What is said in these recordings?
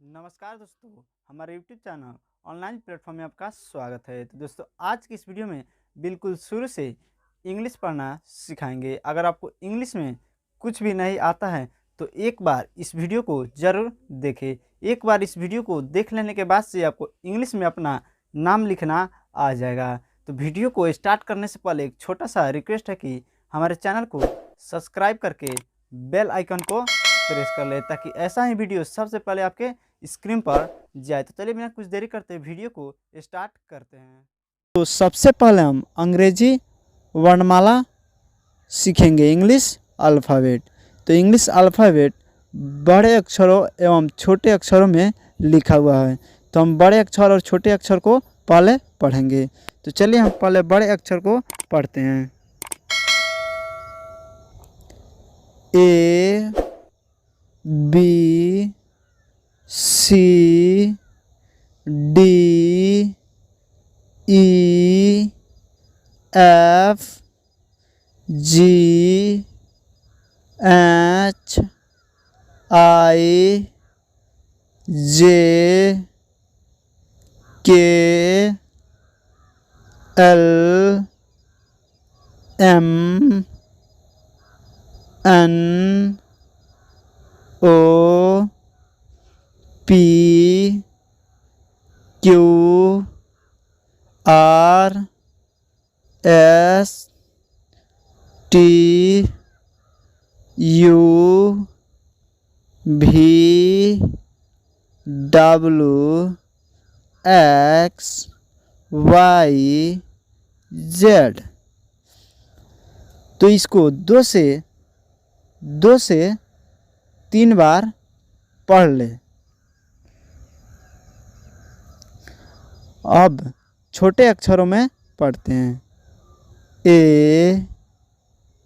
नमस्कार दोस्तों, हमारे यूट्यूब चैनल ऑनलाइन प्लेटफॉर्म में आपका स्वागत है। तो दोस्तों, आज की इस वीडियो में बिल्कुल शुरू से इंग्लिश पढ़ना सिखाएंगे। अगर आपको इंग्लिश में कुछ भी नहीं आता है तो एक बार इस वीडियो को ज़रूर देखें। एक बार इस वीडियो को देख लेने के बाद से आपको इंग्लिश में अपना नाम लिखना आ जाएगा। तो वीडियो को स्टार्ट करने से पहले एक छोटा सा रिक्वेस्ट है कि हमारे चैनल को सब्सक्राइब करके बेल आइकन को प्रेस कर ले, ताकि ऐसा ही वीडियो सबसे पहले आपके स्क्रीन पर जाए। तो चलिए बिना कुछ देरी करते वीडियो को स्टार्ट करते हैं। तो सबसे पहले हम अंग्रेजी वर्णमाला सीखेंगे, इंग्लिश अल्फ़ाबेट। तो इंग्लिश अल्फ़ाबेट बड़े अक्षरों एवं छोटे अक्षरों में लिखा हुआ है। तो हम बड़े अक्षर और छोटे अक्षर को पहले पढ़ेंगे। तो चलिए हम पहले बड़े अक्षर को पढ़ते हैं। A B C D E F G H I J K L M N O P Q R S T U V W X Y Z. तो इसको दो से 3 बार पढ़ ले। अब छोटे अक्षरों में पढ़ते हैं। A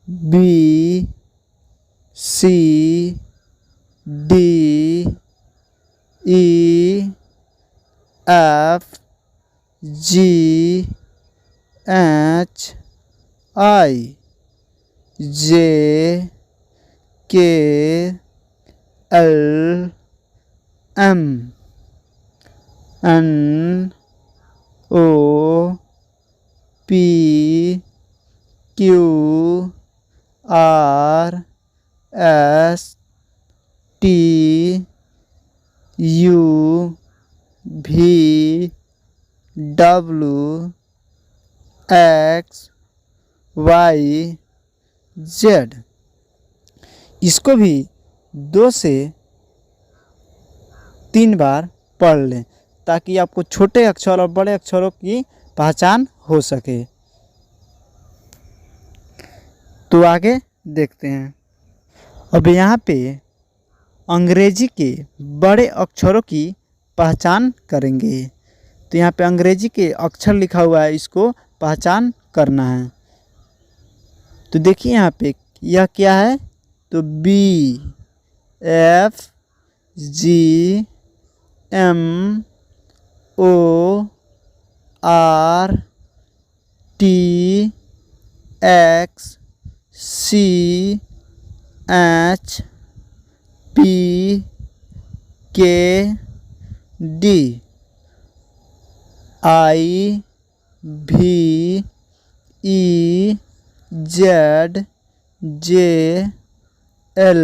B C D E F G H I J K L M N O P Q R S T U V W X Y Z. इसको भी 2 से 3 बार पढ़ लें, ताकि आपको छोटे अक्षर और बड़े अक्षरों की पहचान हो सके। तो आगे देखते हैं। अब यहाँ पे अंग्रेजी के बड़े अक्षरों की पहचान करेंगे। तो यहाँ पे अंग्रेजी के अक्षर लिखा हुआ है, इसको पहचान करना है। तो देखिए यहाँ पे यह क्या है। तो B F G M O R T X C H P K D I V E Z J L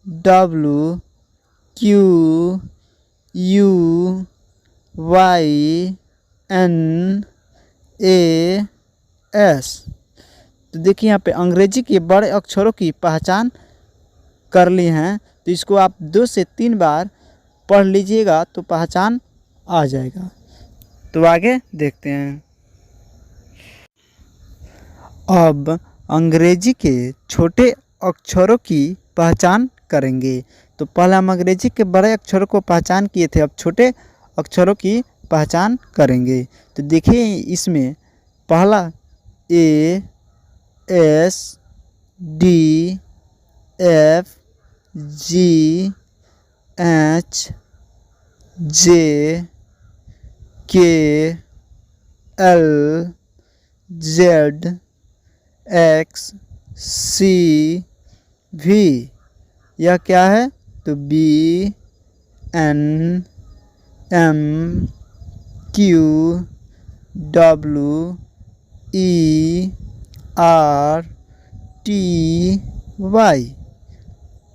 W Q U Y N A S. तो देखिए यहाँ पे अंग्रेजी के बड़े अक्षरों की पहचान कर ली हैं। तो इसको आप 2 से 3 बार पढ़ लीजिएगा तो पहचान आ जाएगा। तो आगे देखते हैं। अब अंग्रेजी के छोटे अक्षरों की पहचान करेंगे। तो पहले हम अंग्रेजी के बड़े अक्षरों को पहचान किए थे, अब छोटे अक्षरों की पहचान करेंगे। तो देखिए इसमें पहला A S D F G H J K L Z X C V. यह क्या है? तो B N M Q W E R T Y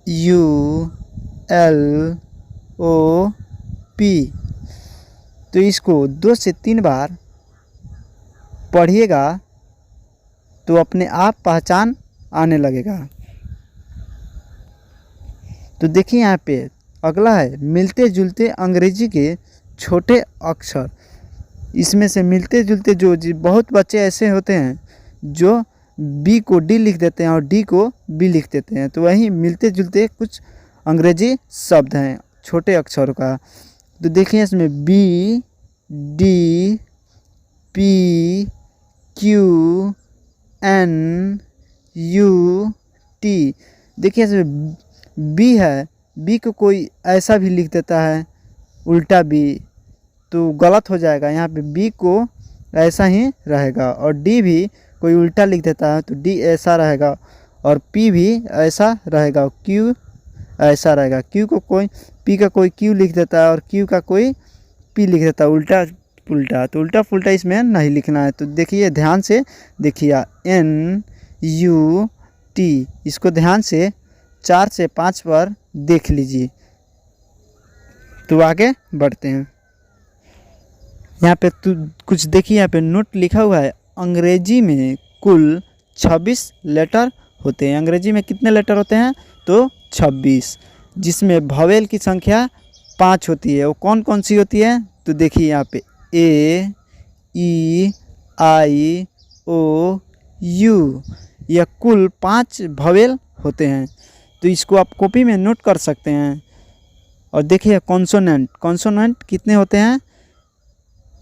U L O P। तो इसको 2 से 3 बार पढ़िएगा तो अपने आप पहचान आने लगेगा। तो देखिए यहाँ पे अगला है मिलते जुलते अंग्रेजी के छोटे अक्षर। इसमें से मिलते जुलते जो बहुत बच्चे ऐसे होते हैं जो बी को डी लिख देते हैं और डी को बी लिख देते हैं। तो वही मिलते जुलते कुछ अंग्रेजी शब्द हैं छोटे अक्षरों का। तो देखिए इसमें B D P Q N U T. देखिए इसमें बी है, बी को कोई ऐसा भी लिख देता है उल्टा बी तो गलत हो जाएगा। यहाँ पे बी को ऐसा ही रहेगा और डी भी कोई उल्टा लिख देता है तो डी ऐसा रहेगा और पी भी ऐसा रहेगा, क्यू ऐसा रहेगा। क्यू को कोई पी का कोई क्यू लिख देता है और क्यू का कोई पी लिख देता है उल्टा पुल्टा। तो उल्टा पुल्टा इसमें नहीं लिखना है। तो देखिए ध्यान से देखिए एन यू टी, इसको ध्यान से 4 से 5 बार देख लीजिए। तो आगे बढ़ते हैं। यहाँ पे कुछ देखिए, यहाँ पे नोट लिखा हुआ है अंग्रेजी में कुल 26 लेटर होते हैं। अंग्रेजी में कितने लेटर होते हैं? तो 26, जिसमें वोवेल की संख्या 5 होती है। वो कौन कौन सी होती है? तो देखिए यहाँ पे ए ई आई ओ यू, यह कुल 5 वोवेल होते हैं। तो इसको आप कॉपी में नोट कर सकते हैं। और देखिए कॉन्सोनेंट, कॉन्सोनेंट कितने होते हैं?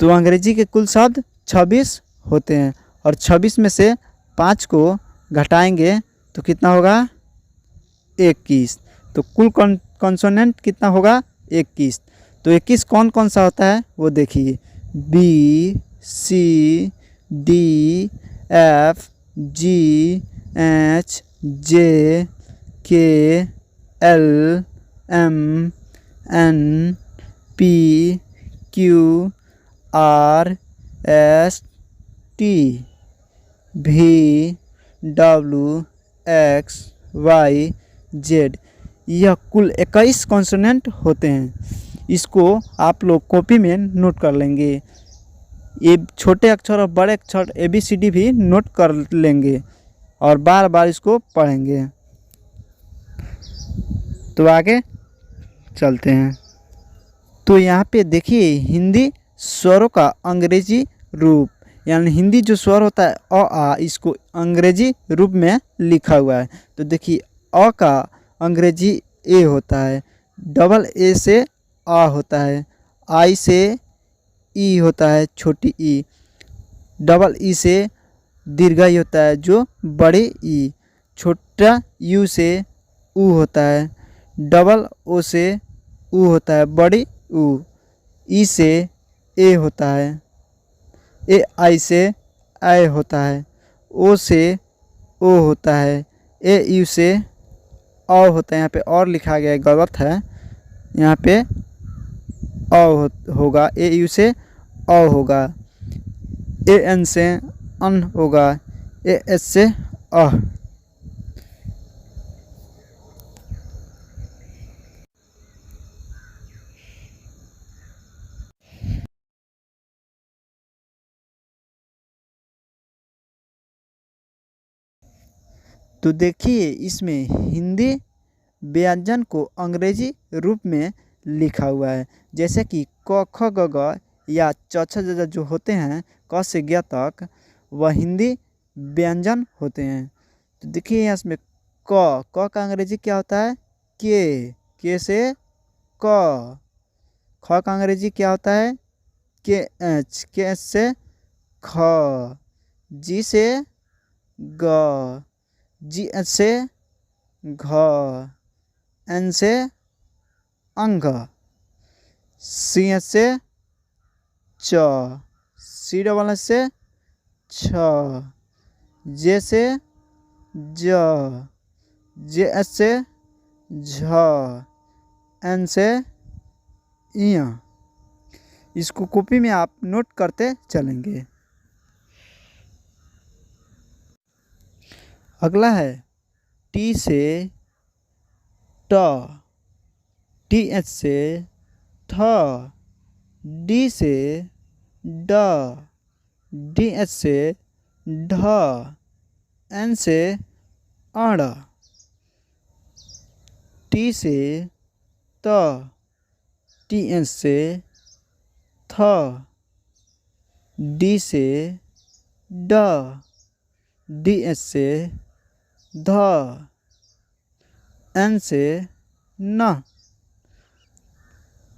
तो अंग्रेजी के कुल शब्द 26 होते हैं और 26 में से 5 को घटाएंगे तो कितना होगा? 21। तो कुल कॉन्सोनेंट कितना होगा? 21। तो 21 कौन कौन सा होता है वो देखिए, B C D F G H J K L M N P Q R S T V W X Y Z. यह कुल 21 कॉन्सोनेंट होते हैं। इसको आप लोग कॉपी में नोट कर लेंगे। ये छोटे अक्षर और बड़े अक्षर ABCD भी नोट कर लेंगे और बार बार इसको पढ़ेंगे। तो आगे चलते हैं। तो यहाँ पे देखिए हिंदी स्वरों का अंग्रेजी रूप, यानी हिंदी जो स्वर होता है अ आ, इसको अंग्रेजी रूप में लिखा हुआ है। तो देखिए अ का अंग्रेजी ए होता है, डबल ए से आ होता है, आई से ई होता है छोटी ई, डबल ई से दीर्घई होता है जो बड़े ई, छोटा यू से ऊ होता है, डबल ओ से ऊ होता है बड़ी ऊ, ई से ए होता है, ए आई से आई होता है, ओ से ओ होता है, ए यू से अ होता है। यहाँ पे और लिखा गया है, गलत है, यहाँ पे होगा, ए यू से अ होगा, ए एन से अन होगा, ए एस से अ। तो देखिए इसमें हिंदी व्यंजन को अंग्रेजी रूप में लिखा हुआ है, जैसे कि क ख ग घ या च छ ज झ जो होते हैं क से ग तक, वह हिंदी व्यंजन होते हैं। तो देखिए इसमें क का अंग्रेजी क्या होता है? के से क। ख का अंग्रेजी क्या होता है? के एच से ख, जी से ग, जी एच से घ, एन से अंग, सी एच से च, सी डबल एच से छ, जे से ज, जे एच से झ, एन से इया। इसको कॉपी में आप नोट करते चलेंगे। अगला है टी से ट, टी एच से थ, डी से ड, डी एच से ढ, एन से अड़, टी से त, टी एच से थ, डी से ड, डी एच से ध, एन से न,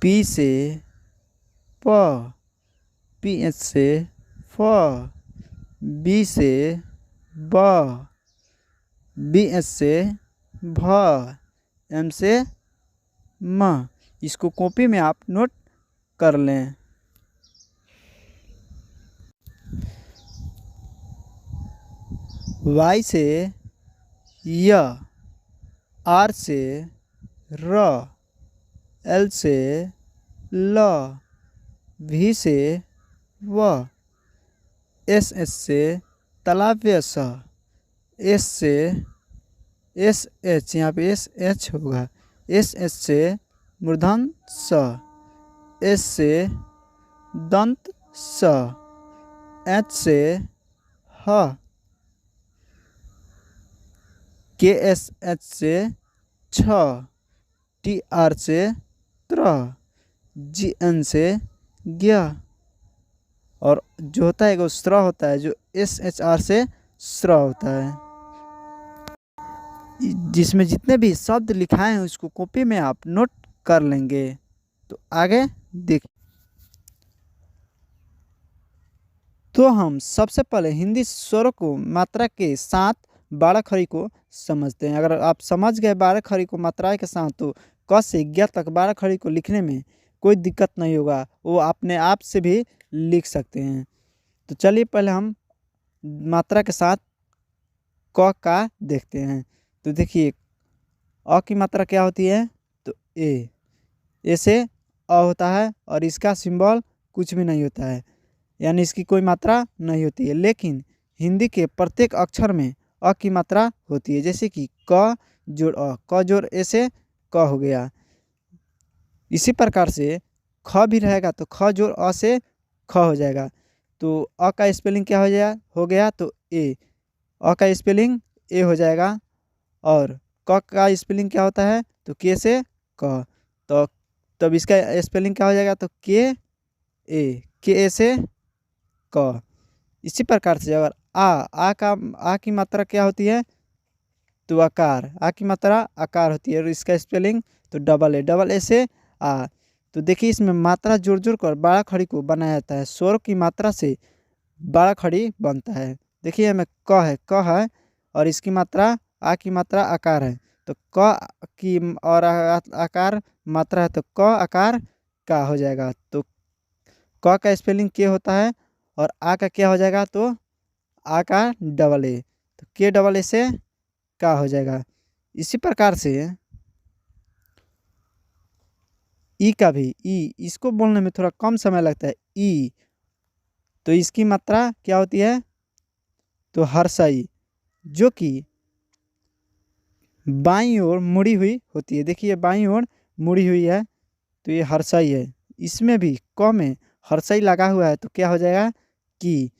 पी से प, पी एच से फ, बी से ब, बी एच से भ, एम से म। इसको कॉपी में आप नोट कर लें। वाई से य, आर से र, एल से ल, वी से व, एस एस से तालव्य स, एस से एस एच, यहाँ पे एस एच होगा, एस एच से मूर्धन स, एस से दंत स, एच से ह, के एस एच से छ, टी आर से त्र, जी एन से ज्ञ, और जो होता है वो स्र होता है, जो एस एच आर से स्र होता है। जिसमें जितने भी शब्द लिखाए हैं उसको कॉपी में आप नोट कर लेंगे। तो आगे देख, तो हम सबसे पहले हिंदी स्वरों को मात्रा के साथ बारह खड़ी को समझते हैं। अगर आप समझ गए बारह खड़ी को मात्राएं के साथ, तो क से ज्ञ तक बारह खड़ी को लिखने में कोई दिक्कत नहीं होगा, वो अपने आप से भी लिख सकते हैं। तो चलिए पहले हम मात्रा के साथ क का देखते हैं। तो देखिए अ की मात्रा क्या होती है, तो ए से अ होता है और इसका सिंबल कुछ भी नहीं होता है, यानी इसकी कोई मात्रा नहीं होती है। लेकिन हिंदी के प्रत्येक अक्षर में अ की मात्रा होती है, जैसे कि क जोड़ अ, क जोड़ ए से क हो गया। इसी प्रकार से ख भी रहेगा तो ख जोड़ अ से ख हो जाएगा। तो अ का स्पेलिंग क्या हो गया तो ए, अ का स्पेलिंग ए हो जाएगा। और क का स्पेलिंग क्या होता है, तो के से क, तो तब इसका स्पेलिंग क्या हो जाएगा, तो के ए से क। इसी प्रकार से अगर आ की मात्रा क्या होती है, तो आकार, आ की मात्रा आकार होती है और इसका स्पेलिंग तो डबल ए से आ। तो देखिए इसमें मात्रा जोड़ जोड़ कर बारह खड़ी को बनाया जाता है। स्वर की मात्रा से बारह खड़ी बनता है। देखिए हमें क है और इसकी मात्रा आ की मात्रा आकार है, तो क की और आकार मात्रा है, तो क आकार का हो जाएगा। तो क का स्पेलिंग के होता है और आ का क्या हो जाएगा, तो आ का डबल ए, तो के डबल ए से का हो जाएगा। इसी प्रकार से ई का भी, इसको बोलने में थोड़ा कम समय लगता है ई, तो इसकी मात्रा क्या होती है, तो हर्षई, जो कि बाईं ओर मुड़ी हुई होती है। देखिए बाईं ओर मुड़ी हुई है, तो ये हर्षई है। इसमें भी क में हर्षई लगा हुआ है, तो क्या हो जाएगा की।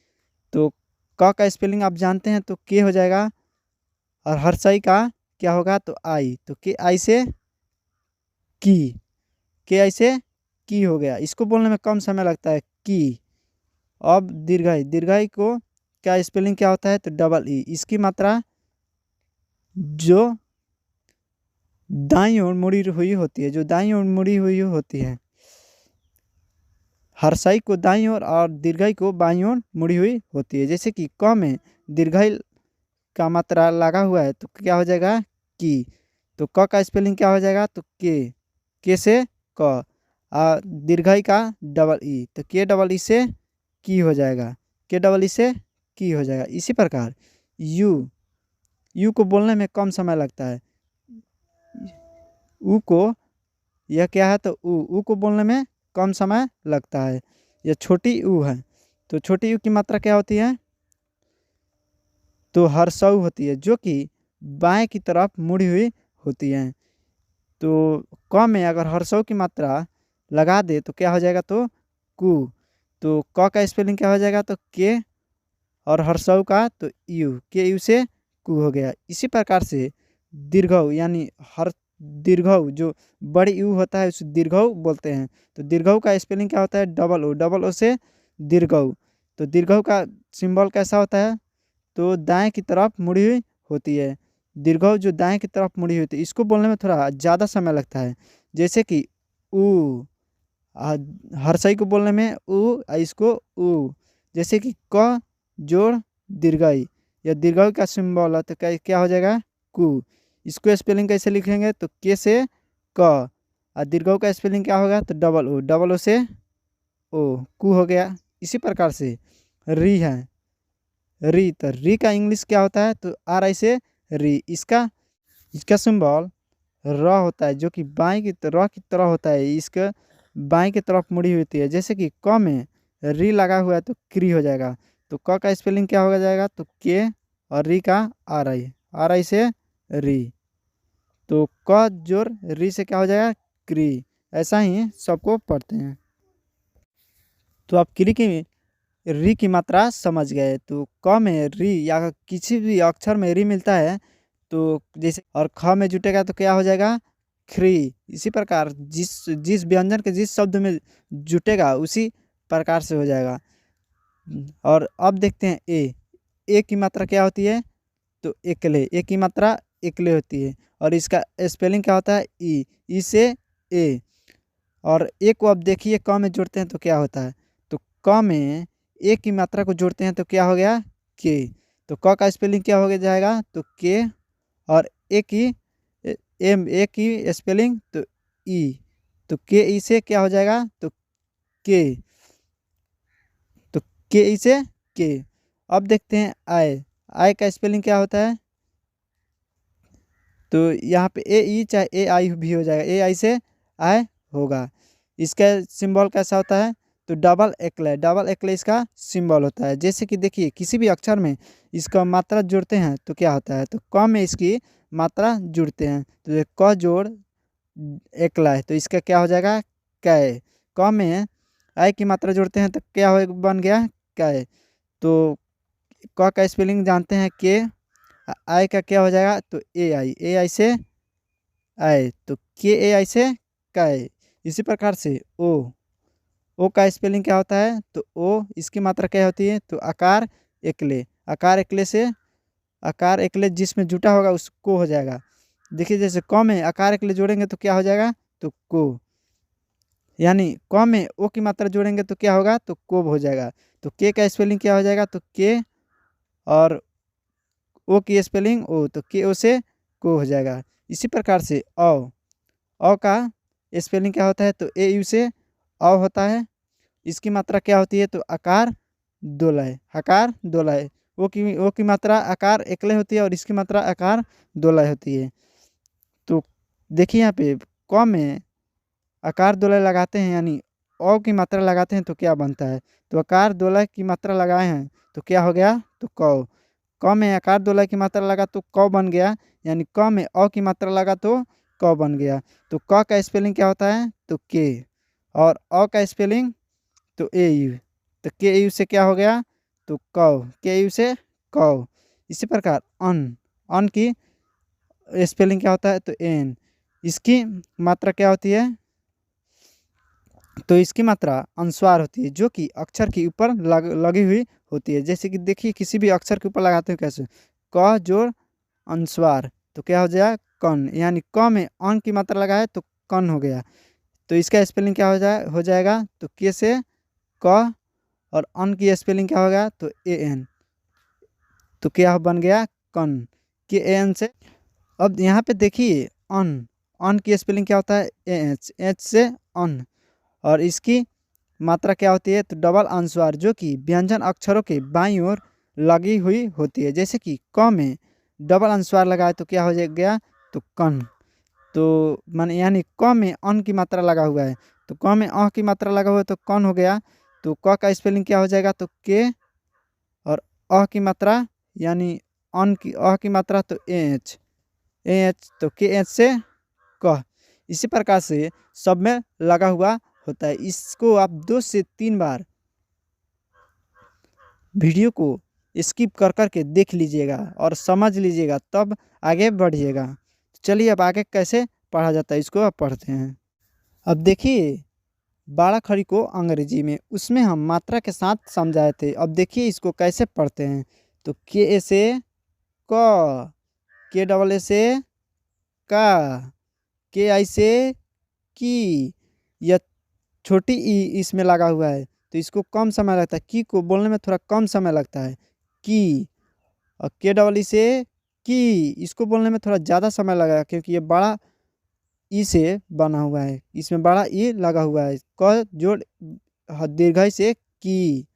तो क का स्पेलिंग आप जानते हैं, तो के हो जाएगा और हर्षई का क्या होगा, तो आई, तो के आई से की, के आई से की हो गया। इसको बोलने में कम समय लगता है की। अब दीर्घाई को क्या स्पेलिंग क्या होता है, तो डबल ई, इसकी मात्रा जो दाईं ओर मुड़ी हुई होती है, हर्षई को दाईं ओर और दीर्घाई को बाईं ओर मुड़ी हुई होती है। जैसे कि क में दीर्घाई का मात्रा लगा हुआ है, तो क्या हो जाएगा की। तो क का स्पेलिंग क्या हो जाएगा, तो के से क, दीर्घाई का डबल ई, तो के डबल ई से की हो जाएगा, के डबल ई से की हो जाएगा। इसी प्रकार यू को बोलने में कम समय लगता है। ऊ को यह क्या है, तो ऊ को बोलने में कम समय लगता है। यह छोटी ऊ है, तो छोटी ऊ की मात्रा क्या होती है, तो हर्षऊ होती है, जो कि बाएं की तरफ मुड़ी हुई होती है। तो क में अगर हर्षऊ की मात्रा लगा दे तो क्या हो जाएगा, तो कु। तो क का स्पेलिंग क्या हो जाएगा, तो के, और हर्षऊ का तो यू, के यू से कु हो गया। इसी प्रकार से दीर्घऊ यानी हर दीर्घऊ जो बड़ी यू होता है उसे दीर्घऊ बोलते हैं। तो दीर्घऊ का स्पेलिंग क्या होता है, डबल ओ से दीर्घऊ। तो दीर्घऊ का सिंबल कैसा होता है, तो दाएं की तरफ मुड़ी हुई होती है। दीर्घऊ जो दाएं की तरफ मुड़ी हुई होती है, इसको बोलने में थोड़ा ज़्यादा समय लगता है। जैसे कि ऊ, हर्षई को बोलने में ऊ, इसको ऊ। जैसे कि क जोड़ दीर्घई, यह दीर्घई का सिंबल है, तो क्या हो जाएगा, कु। इसको स्पेलिंग कैसे लिखेंगे, तो के से क, और दीर्घऊ का स्पेलिंग क्या होगा, तो डबल ओ से ओ, कु हो गया। इसी प्रकार से री है, री, तो री का इंग्लिश क्या होता है, तो आर आई से री। इसका सिंबल र होता है, जो कि बाएं की र की तरह होता है। इसका बाएं की तरफ मुड़ी हुई होती है। जैसे कि क में री लगा हुआ है तो क्री हो जाएगा। तो क का स्पेलिंग क्या होगा जाएगा, तो के, और री का आर आई से री। तो क जोड़ री से क्या हो जाएगा, क्री। ऐसा ही सबको पढ़ते हैं। तो आप क्री की री की मात्रा समझ गए। तो क में री या किसी भी अक्षर में री मिलता है, तो जैसे, और ख में जुटेगा तो क्या हो जाएगा, ख्री। इसी प्रकार जिस जिस व्यंजन के जिस शब्द में जुटेगा उसी प्रकार से हो जाएगा। और अब देखते हैं ए की मात्रा क्या होती है, तो एकले, ए की मात्रा एकले होती है। और इसका स्पेलिंग क्या होता है, ई से ए। और ए को अब देखिए क में जोड़ते हैं तो क्या होता है, तो क में ए की मात्रा को जोड़ते हैं तो क्या हो गया, के। तो क का स्पेलिंग क्या हो गया जाएगा, तो के, और ए की स्पेलिंग तो ई। तो के ई से क्या हो जाएगा, तो के। तो के ई से के। अब देखते हैं आय का स्पेलिंग क्या होता है, तो यहाँ पे ए ई चाहे ए आई भी हो जाएगा, ए आई से आय होगा। इसका सिंबल कैसा होता है, तो डबल एकले इसका सिंबल होता है। जैसे कि देखिए किसी भी अक्षर में इसका मात्रा जोड़ते हैं तो क्या होता है, तो क में इसकी मात्रा जुड़ते हैं तो क जोड़ एकला है, तो इसका क्या हो जाएगा, कै। क में आय की मात्रा जोड़ते हैं तो क्या हो बन गया, कै। तो क का स्पेलिंग जानते हैं, के। आय का क्या हो जाएगा, तो ए आई से आय, तो के ए आई से कै। इसी प्रकार से ओ का स्पेलिंग क्या होता है, तो ओ, इसकी मात्रा क्या होती है, तो आकार एकले से आकार एकले जिसमें जुटा होगा उसको हो जाएगा। देखिए जैसे क में आकार एकले जोड़ेंगे तो क्या हो जाएगा, तो को। यानी क में ओ की मात्रा जोड़ेंगे तो क्या होगा, तो कोब हो जाएगा। तो के का स्पेलिंग क्या हो जाएगा, तो के, और ओ की स्पेलिंग ओ, तो के ओ से को हो जाएगा। इसी प्रकार से अ का स्पेलिंग क्या होता है, तो ए यू से अ होता है। इसकी मात्रा क्या होती है, तो आकार दोलय। ओ की मात्रा आकार एकले होती है और इसकी मात्रा आकार दोलय होती है। तो देखिए यहाँ पे क में आकार दोलय लगाते हैं, यानी अ की मात्रा लगाते हैं तो क्या बनता है, तो आकार दोलय की मात्रा लगाए हैं तो क्या हो गया, तो क में आकार दोलय की मात्रा लगा तो क बन गया, यानी क में अ की मात्रा लगा तो क बन गया। तो क का स्पेलिंग क्या होता है, तो के, और अ का स्पेलिंग तो ए यू। तो के यू से क्या हो गया, तो कौ, के यू से कौ। इसी प्रकार अन की स्पेलिंग क्या होता है, तो एन। इसकी मात्रा क्या होती है, तो इसकी मात्रा अनुस्वार होती है, जो कि अक्षर के ऊपर लगी हुई होती है। जैसे कि देखिए किसी भी अक्षर के ऊपर लगाते हैं कैसे, क जोड़ अनुस्वार, तो क्या हो जाएगा, कन। यानी क में अन की मात्रा लगाए तो कन हो गया। तो इसका स्पेलिंग क्या हो जाएगा, तो के से क, और अन की स्पेलिंग क्या होगा, तो ए एन। तो क्या बन गया, कन, के ए एन से। अब यहाँ पे देखिए अन की स्पेलिंग क्या होता है, एच से अन, और इसकी मात्रा क्या होती है, तो डबल अनुस्वार, जो कि व्यंजन अक्षरों के बाईं ओर लगी हुई होती है। जैसे कि क में डबल अनुस्वार लगाए तो क्या हो गया, तो कन। तो माने यानी क में अन की मात्रा लगा हुआ है, तो क में अ की मात्रा लगा हुआ है तो कौन हो गया। तो क का स्पेलिंग क्या हो जाएगा, तो के, और अ की मात्रा यानी अन की अ की मात्रा तो एच, एच तो के एच से क। इसी प्रकार से सब में लगा हुआ होता है। इसको आप 2 से 3 बार वीडियो को स्किप कर कर के देख लीजिएगा और समझ लीजिएगा, तब आगे बढ़िएगा। चलिए अब आगे कैसे पढ़ा जाता है इसको अब पढ़ते हैं। अब देखिए बाड़ा खड़ी को अंग्रेजी में उसमें हम मात्रा के साथ समझाए थे। अब देखिए इसको कैसे पढ़ते हैं। तो के ए से क, के डबल ए से का, के आई से की, यह छोटी ई इसमें लगा हुआ है तो इसको कम समय लगता है, की को बोलने में थोड़ा कम समय लगता है की। और के डबल ई से की, इसको बोलने में थोड़ा ज़्यादा समय लगेगा क्योंकि ये बड़ा ई से बना हुआ है, इसमें बड़ा ई लगा हुआ है। क जोड़ दीर्घई से की,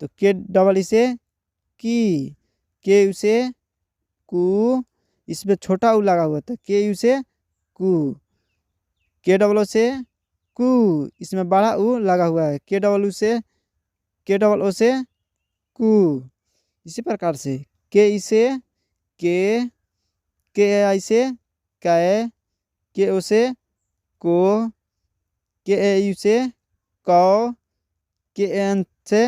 तो के डबल ई से की, के यू से कू, इसमें छोटा ऊ लगा हुआ था, के यू से कू, के डबल ओ से कू, इसमें बड़ा ऊ लगा हुआ है, के डबल ऊ से, के डबल ओ से कू। इसी प्रकार से के ई से के आई से कै, के ओ से को, के ए यू से कौ, के एन से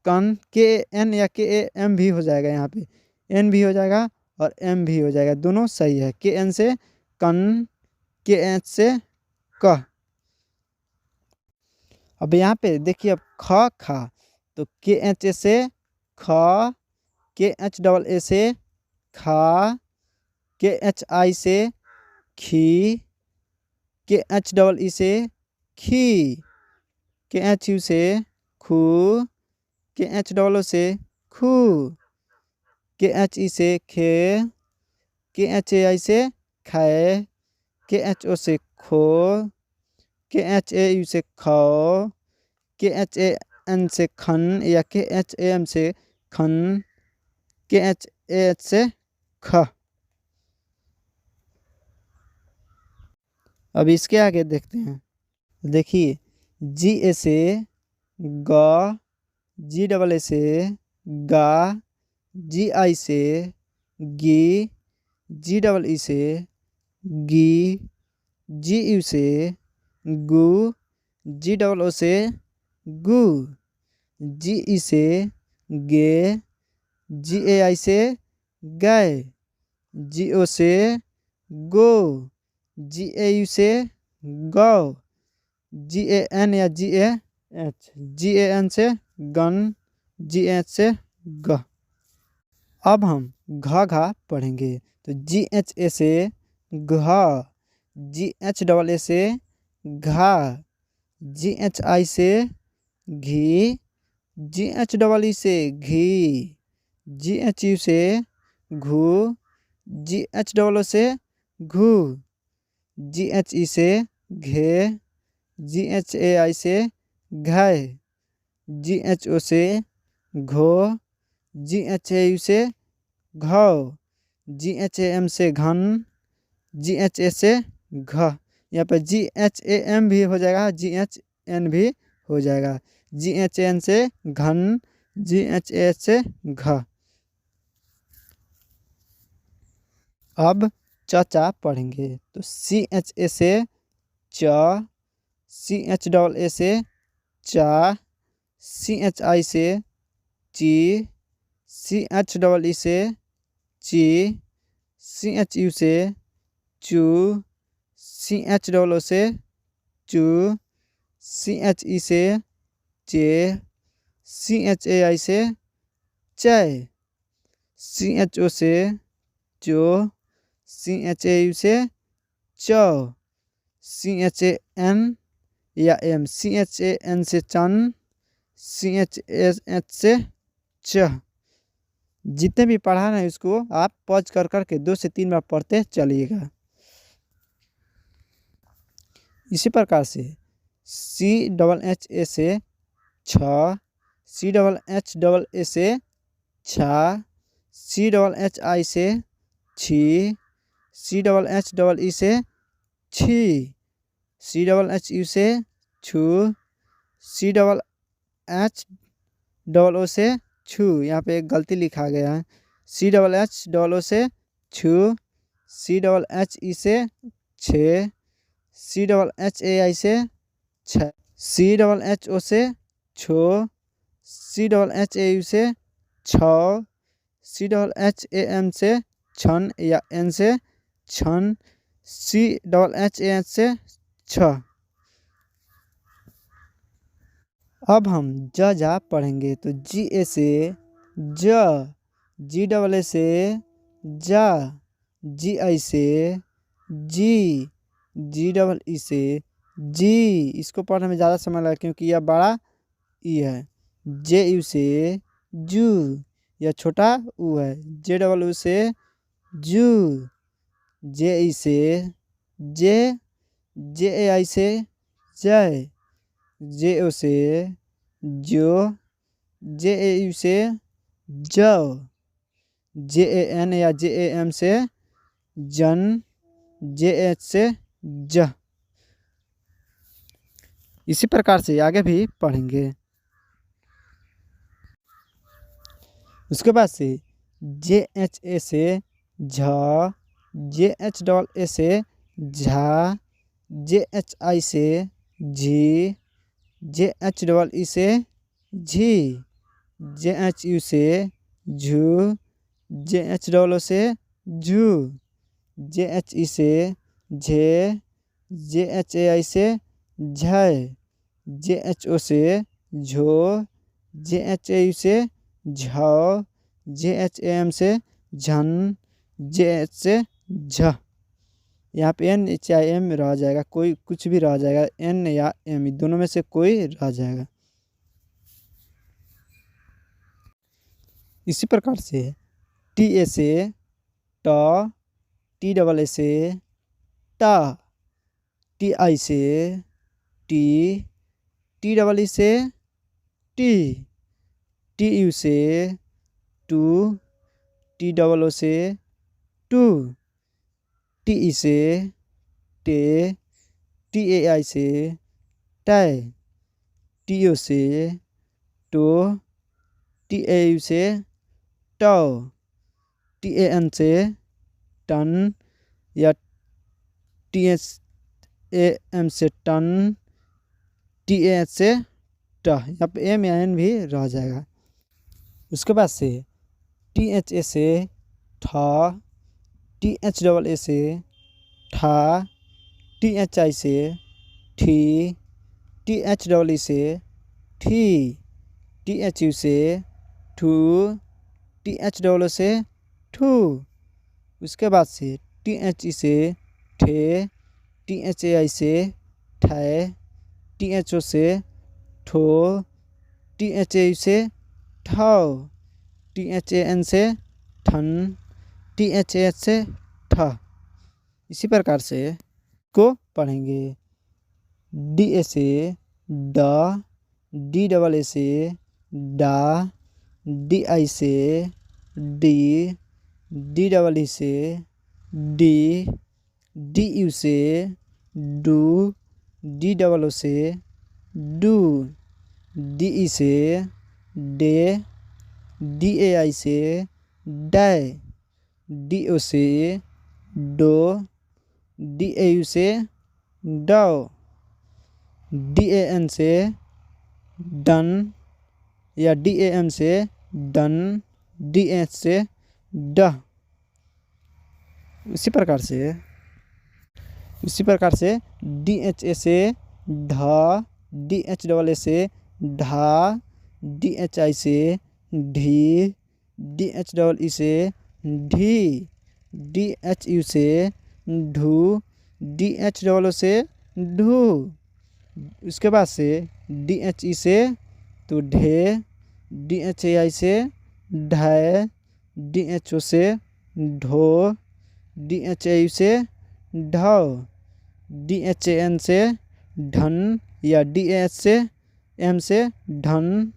कन, के एन या के ए एम भी हो जाएगा, यहाँ पे एन भी हो जाएगा और एम भी हो जाएगा, दोनों सही है। के एन से कन, के एच से क। अब यहाँ पे देखिए अब ख खा, तो के एच ए से ख, के एच डबल ए से खा, के एच आई से खी, के एच डबल ई से खी, के एच यू से खू, के एच डबल ओ से खू, के एच ई से खे, के एच ए आई से खाए, के एच ओ से खो, के एच ए यू से खो, के एच ए एन से खन या के एच ए एम से खन, के एच ए एच से ख। अब इसके आगे देखते हैं। देखिए जी ए से ग, जी डबल ए से गा, जी आई से गी, जी डबल ई से गी, जी यू से गु, जी डबल ओ से गु, जी ई से गे, जी ए आई से गए, जी ओ से गो, जी ए यू से गौ, जी ए एन या G A H, G A N से गन, जी एच से ग। अब हम घ घा पढ़ेंगे। तो जी एच ए से घ, जी एच डबल ए से घा, जी एच आई से घी, जी एच डबल ई से घी, जी एच यू से घू, जी एच डबल ओ से घू, जी एच ई से घे, जी एच ए आई से घाय, जी एच ओ से घो, जी एच ए यू से घौ, जी एच ए एम से घन, जी एच ए से घ। यहाँ पर जी एच ए एम भी हो जाएगा, जी एच एन भी हो जाएगा, जी एच एन से घन, जी एच ए से घ। अब चा पढ़ेंगे। तो सी एच ए से च, सी एच डबल ए से चा, सी एच आई से ची, सी एच डबल ई से ची, सी एच यू से चू, सी एच डबल ओ से चू, सी एच ई से चे, सी एच ए आई से चय, सी एच ओ से चो, सी एच ए यू से चौ, सी एच ए एन या M, C H A N से चन, सी एच एच से च। जितने भी पढ़ा ना इसको आप पॉज कर कर के 2 से 3 बार पढ़ते चलिएगा। इसी प्रकार से सी डबल एच ए से छ, C double H double A से छा, सी डबल एच आई से छी, C double H double E से छी। सी डबल एच यू से छू। C double H double O से छू, यहाँ पे एक गलती लिखा गया है। C double H double O से छू। सी डबल एच ई से छे। सी डबल एच ए आई से छ। सी डबल एच ओ से छो। C double H A U से छौ। C double H A M से छन या एन से छन। C double H A H से छ। अब हम ज जा पढ़ेंगे तो जी ए से ज। जी डबल ए से जा। जी आई से जी। जी डबल ई से जी। इसको पढ़ने में ज़्यादा समय लगा क्योंकि यह बड़ा ई है। जे यू से जू, यह छोटा ऊ है। जे डबल यू से जू। जे ई से जे। जे ए आई से जय। जे ओ से जो। जे ए यू से जो। जे ए एन या जे ए एम से जन। जे एच से ज। इसी प्रकार से आगे भी पढ़ेंगे। उसके बाद से जे एच ए से झ। जे एच डबल ए से झा। जे एच आई से झी। जे एच डबल ई से झी। जे एच यू से झू। जे एच डबल ओ से झू। जे एच ई से झे। जे एच ए आई से झय। जे एच ओ से झो। जे एच ए यू से झ। जे एच ए एम से झन। जे एच से झ। यहाँ पे एन एच आई एम रह जाएगा, कोई कुछ भी रह जाएगा, एन या एम दोनों में से कोई रह जाएगा। इसी प्रकार से टी ए से ट। टी डबल ए से टा। टी आई से टी। टी डबल ई से टी। टी यू से टू। टी डबल ओ से टू। टी ई से टे। टी ए आई से टाई। टी ओ से टो। टी ए यू से टो। टी ए एन से टन या टी एच ए एम से टन। टी ए एच से ट। यहाँ पे एम या एन भी रह जाएगा। उसके बाद से टी एच ए से ठ। टी एच डबल ए से ठा। टी एच आई से ठी। टी एच डबल ई से ठी। टी एच यू से ठू। टी एच डबल ओ से ठू। उसके बाद से टी एच ई से ठे। टी एच ए आई से ठै। टी एच ओ से ठो। टी एच ए यू से ठौ। टी एच ए एन से ठन। टी एच ए एच से ठ। इसी प्रकार से को पढ़ेंगे। डी ए से ड। डी डबल ए से डा। डी आई से डी। डी डबल ई से डी। डी यू से डू। डी डबल ओ से डू। डी ई से डे। डी ए आई से डाई। डी ओ से डो। डी ए यू से डो। डी ए एन से डन या डी ए एम से डन। डी एच से ड। इसी प्रकार से डी एच ए से ढ। डी एच डबल ए से ढा। डी एच आई से ढी। डी एच डबल ई से ढी। डी एच यू से ढू। डी एच डबल ओ से ढू। उसके बाद से डी एच ई से तो ढे। डी एच ए आई से ढाई। डी एच ओ से ढो। डी एच ए यू से ढो। डी एच ए एन से ढन या डी एच से एम से ढन।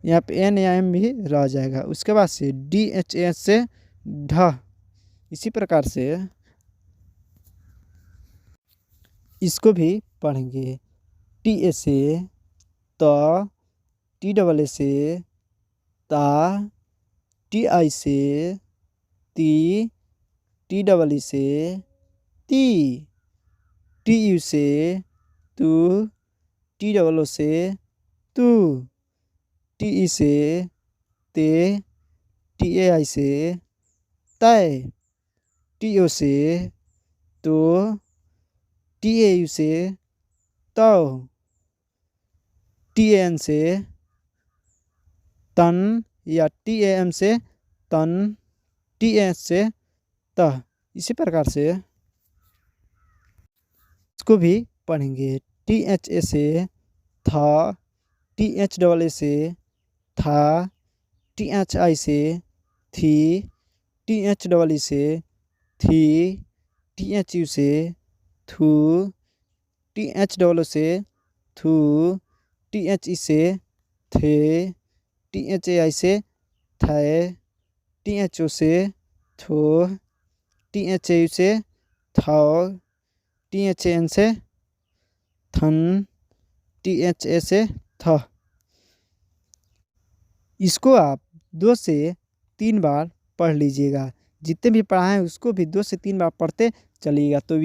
यहाँ पे एन या एम भी रह जाएगा। उसके बाद से डी एच एच से ढ। इसी प्रकार से इसको भी पढ़ेंगे। टी ए से त, टी डबल ए से ता, टी आई से ती, टी डबल ई से ती, टी यू से तू, टी डबल ओ से तू, टी ई से ते, टी ए आई से तय, टी ओ से तो, टी ए यू से तो, टी ए एन से तन या टी ए एम से तन, टी एच से तह। इसी प्रकार से इसको भी पढ़ेंगे। टी एच ए से था, टी एच डबल ए से था, टी एच आई से थी, टी एच डबल ई से थी, टी एच यू से थू, टी एच डबल ओ से थू, टी एच ई से थे, टी एच ए आई से थे, टी एच ओ से थो, टी एच ए यू से थो, टी एच ए एन से थन, टी एच ए से थ। इसको आप 2 से 3 बार पढ़ लीजिएगा। जितने भी पढ़ाएं उसको भी 2 से 3 बार पढ़ते चलिएगा। तो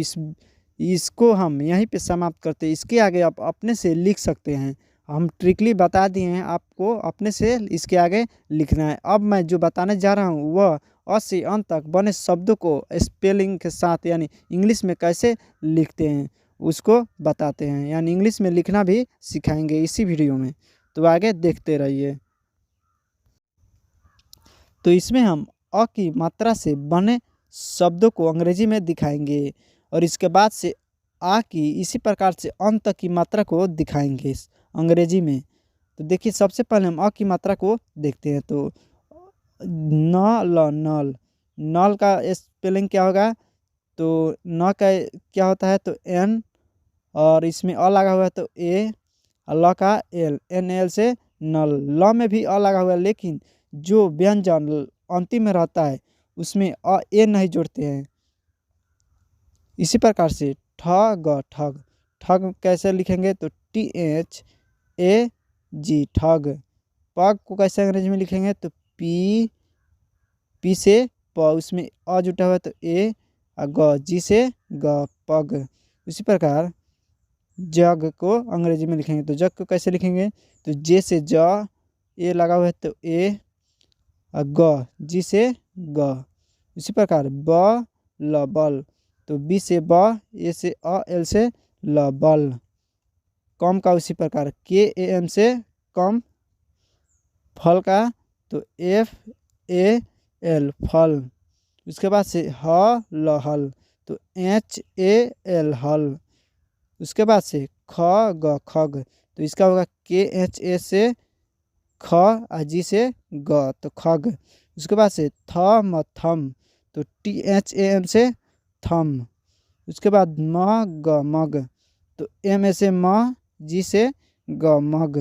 इसको हम यहीं पे समाप्त करते हैं। इसके आगे आप अपने से लिख सकते हैं। हम ट्रिकली बता दिए हैं, आपको अपने से इसके आगे लिखना है। अब मैं जो बताने जा रहा हूँ वह अ से अंत तक बने शब्दों को स्पेलिंग के साथ यानी इंग्लिश में कैसे लिखते हैं उसको बताते हैं, यानी इंग्लिश में लिखना भी सिखाएंगे इसी वीडियो में। तो आगे देखते रहिए। तो इसमें हम अ की मात्रा से बने शब्दों को अंग्रेजी में दिखाएंगे और इसके बाद से आ की इसी प्रकार से अंत तक की मात्रा को दिखाएंगे अंग्रेजी में। तो देखिए सबसे पहले हम अ की मात्रा को देखते हैं। तो न ल नल, नल का स्पेलिंग क्या होगा? तो न का क्या होता है? तो एन, और इसमें अ लगा हुआ है तो ए, ल का एल, एन एल से नल। ल में भी अ लगा हुआ है लेकिन जो व्यंजन अंतिम में रहता है उसमें अ ए नहीं जोड़ते हैं। इसी प्रकार से ठग, ठग, ठग कैसे लिखेंगे? तो टी एच ए जी, ठग। पग को कैसे अंग्रेजी में लिखेंगे? तो पी, पी से प, उसमें अ जुटा हुआ है तो ए, और ग, जी से ग, पग। उसी प्रकार जग को अंग्रेजी में लिखेंगे। तो जग को कैसे लिखेंगे? तो जे से ज, ए लगा हुआ है तो ए, और ग, जी से ग। इसी प्रकार ब ल बल, तो बी से ब, ए से अ, एल से ल, बल। कम का उसी प्रकार के ए एम से कम, फल का तो एफ ए एल, फल। उसके बाद से ह ल हल, तो एच ए एल, हल। उसके बाद से ख ग, खग, तो इसका होगा के एच ए से ख, और जी से ग, तो खग। उसके बाद से थ म, थम, तो टी एच ए एम से थम। उसके बाद म ग, मग, तो एम ए से म, जी से ग, मग।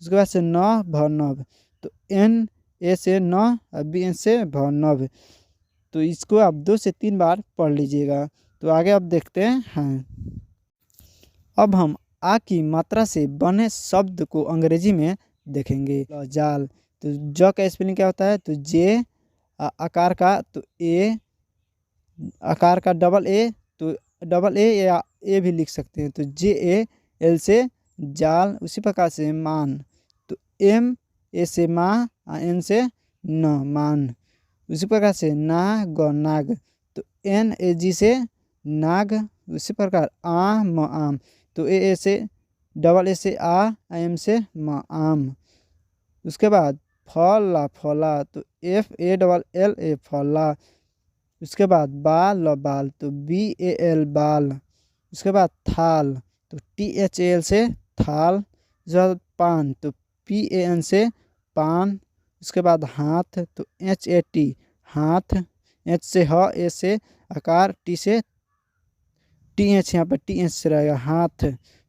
उसके बाद से न भ, नभ, तो एन ए से न, और बी एन से भ, नभ। तो इसको आप 2 से 3 बार पढ़ लीजिएगा। तो आगे आप देखते हैं। अब हम आ की मात्रा से बने शब्द को अंग्रेजी में देखेंगे। जाल, तो ज का स्पेलिंग क्या होता है? तो जे, आकार का तो ए, आकार का डबल ए, तो डबल ए या ए भी लिख सकते हैं। तो जे ए एल से जाल। उसी प्रकार से मान, तो एम ए से माँ, एन से न, मान। उसी प्रकार से ना ग, नाग, तो एन ए जी से नाग। उसी प्रकार आ म, आम, तो ए से डबल ए से आ, एम से म, आम। उसके बाद फला, फला, तो F A double L A, फला। उसके बाद बाल, बाल, तो बी ए एल, बाल। उसके बाद थाल, तो टी एच ए एल से थाल। उसके बाद पान, तो पी ए एन से पान। उसके बाद हाथ, तो एच ए टी, हाथ। एच से ह, ए से आकार, टी से टी एच, यहाँ पर टी एच से रहेगा हाथ,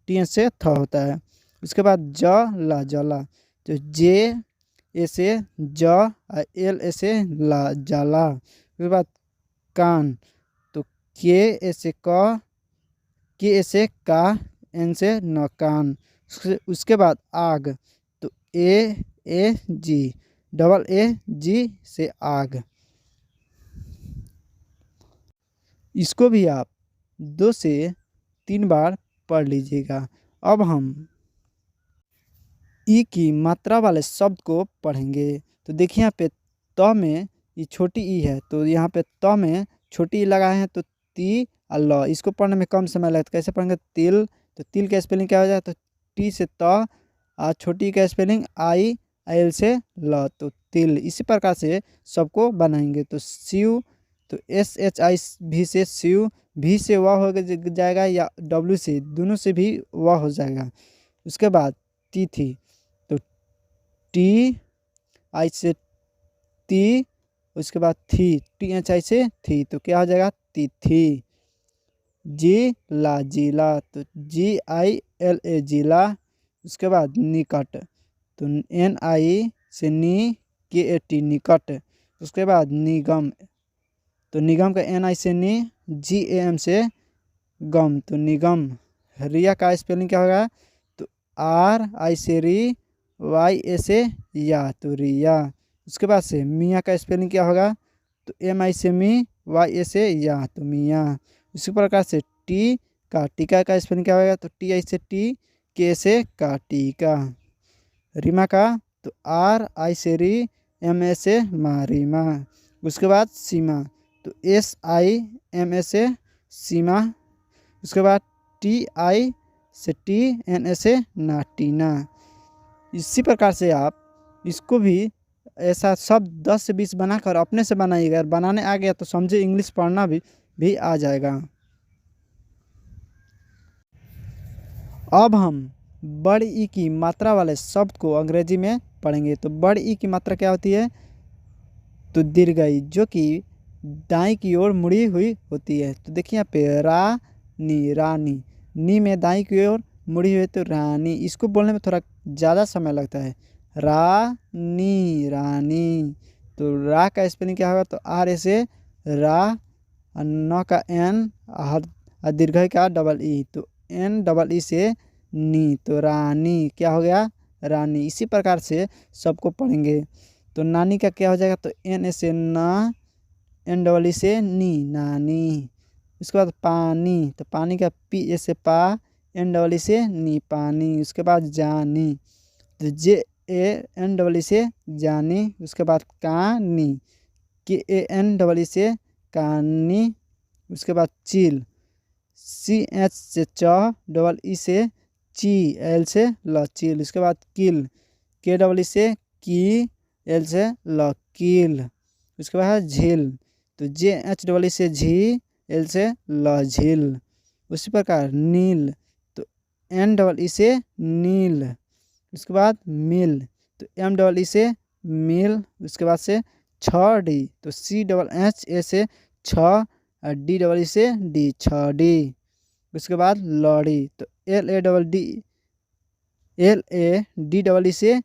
टी एच से थ होता है। उसके बाद जला, जला, तो जे ए से ज, एल ए से ला, जाला। उसके बाद कान, तो के ए से क, के ए से का, एन से न कान। उसके बाद आग, तो ए जी, डबल ए जी से आग। इसको भी आप 2 से 3 बार पढ़ लीजिएगा। अब हम ई की मात्रा वाले शब्द को पढ़ेंगे। तो देखिए यहाँ पे त में ये छोटी ई है, तो यहाँ पे त में छोटी ई लगाए हैं, तो ती और ल। इसको पढ़ने में कम समय लगता है। कैसे पढ़ेंगे? तिल, तो तिल का स्पेलिंग क्या हो जाए? तो टी से त, और छोटी का स्पेलिंग आई, एल से ल, तो तिल। इसी प्रकार से सबको बनाएंगे। तो शिव, तो एस एच आई भी से शिव, भी से वाह हो जाएगा, या डब्ल्यू से, दोनों से भी वाह हो जाएगा। उसके बाद तिथि, तो टी आई से ती, उसके बाद थी, टी एच आई से थी, तो क्या हो जाएगा? तिथि। जिला, जिला, तो जी आई एल ए, जिला। उसके बाद निकट, तो एन आई से नी, के ए टी, निकट। उसके बाद निगम, तो निगम का एन आई से नी, जी ए एम से गम, तो निगम। रिया का स्पेलिंग क्या होगा? तो आर आई से री, वाई ए से या, तो रिया। उसके बाद से मियाँ का स्पेलिंग क्या होगा? तो एम आई से मी, वाई ए से या, तो मियाँ। उसी प्रकार से टी का, टीका का स्पेलिंग क्या होगा? तो टी आई से टी, के से का, टीका। रीमा का, तो आर आई से री, एम ए से मा, रीमा। उसके बाद सीमा, तो एस आई एम ए से सीमा। उसके बाद टी आई से टी, एन ए से ना, टीना। इसी प्रकार से आप इसको भी ऐसा शब्द 10 से 20 बनाकर अपने से बनाइएगा। अगर बनाने आ गया तो समझे इंग्लिश पढ़ना भी आ जाएगा। अब हम बड़ ई की मात्रा वाले शब्द को अंग्रेजी में पढ़ेंगे। तो बड़ ई की मात्रा क्या होती है? तो दीर्घई, जो कि दाएं की ओर मुड़ी हुई होती है। तो देखिए यहाँ पे रानी, रानी, नी में दाएं की ओर मुड़ी हुई, तो रानी। इसको बोलने में थोड़ा ज़्यादा समय लगता है। रानी, रानी। तो रा का स्पेलिंग क्या होगा? तो आर ए से रा, और न का एन, और दीर्घई का डबल ई, तो एन डबल ई से नी, तो रानी। क्या हो गया? रानी। इसी प्रकार से सबको पढ़ेंगे। तो नानी का क्या हो जाएगा? तो एन ए से ना, एन डबल ई से नी, नानी। उसके बाद पानी, तो पानी का पी ए से पा, एन डबल ई से नी, पानी। उसके बाद जानी, तो जे ए एन डबल ई से जानी। उसके बाद कानी, के ए एन डबल ई से कानी। उसके बाद चील, सी एच से च, डबल ई से ची, एल से ल, चील। उसके बाद किल, के डबल ई से की, एल से ल, कील। उसके बाद झील, तो जे एच डबल ई से झी, एल से ल, झील। उसी प्रकार नील, तो एन डबल ई से नील। उसके बाद मिल, तो एम डबल ई से मिल। उसके बाद से डी, तो सी डबल एच ए से छ, और डी डबल ई से डी, डी। उसके बाद लड़ी, तो L A double D, L A D double E से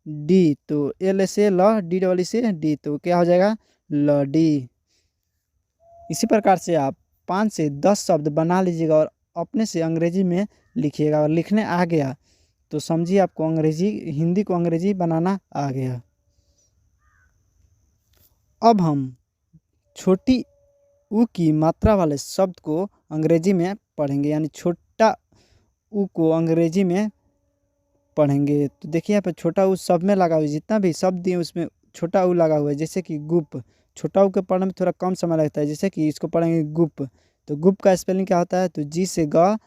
डी, तो एल ए से ल, डी डबल ई से डी, तो क्या हो जाएगा? लड़ी। इसी प्रकार से आप 5 से 10 शब्द बना लीजिएगा और अपने से अंग्रेजी में लिखिएगा। और लिखने आ गया तो समझिए आपको अंग्रेजी, हिंदी को अंग्रेजी बनाना आ गया। अब हम छोटी ऊ की मात्रा वाले शब्द को अंग्रेजी में पढ़ेंगे, यानी छोटा ऊ को अंग्रेजी में पढ़ेंगे। तो देखिए यहाँ पे छोटा ऊ सब में लगा हुआ है, जितना भी शब्द दिए उसमें छोटा ऊ लगा हुआ है। जैसे कि गुप, छोटा ऊ के पढ़ने में थोड़ा कम समय लगता है। जैसे कि इसको पढ़ेंगे गुप, तो गुप का स्पेलिंग क्या होता है? तो जी से ग,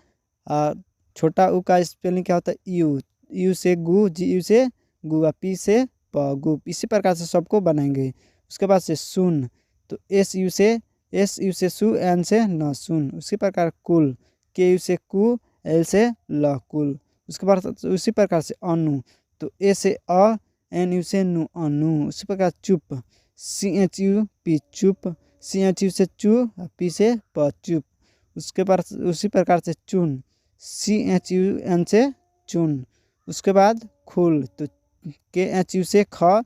छोटा ऊ का स्पेलिंग क्या होता है? यू, यू से गु, जी यू से गु, पी से प, गुप। इसी प्रकार से सबको बनाएंगे। उसके बाद से सुन, तो एस यू से सु, एन से न, सुन। उसी प्रकार कुल, के यू से कु, एल से ल, कुल। उसके बाद उसी प्रकार से अनु, तो ए से अ, एन यू से नु, अनु। उसी प्रकार चुप, सी एच यू पी, चुप। सी एच यू से चू, पी से प, चुप। उसके बाद उसी प्रकार से चुन, सी एच यू एन से चुन। उसके बाद खुल, तो के एच यू से ख,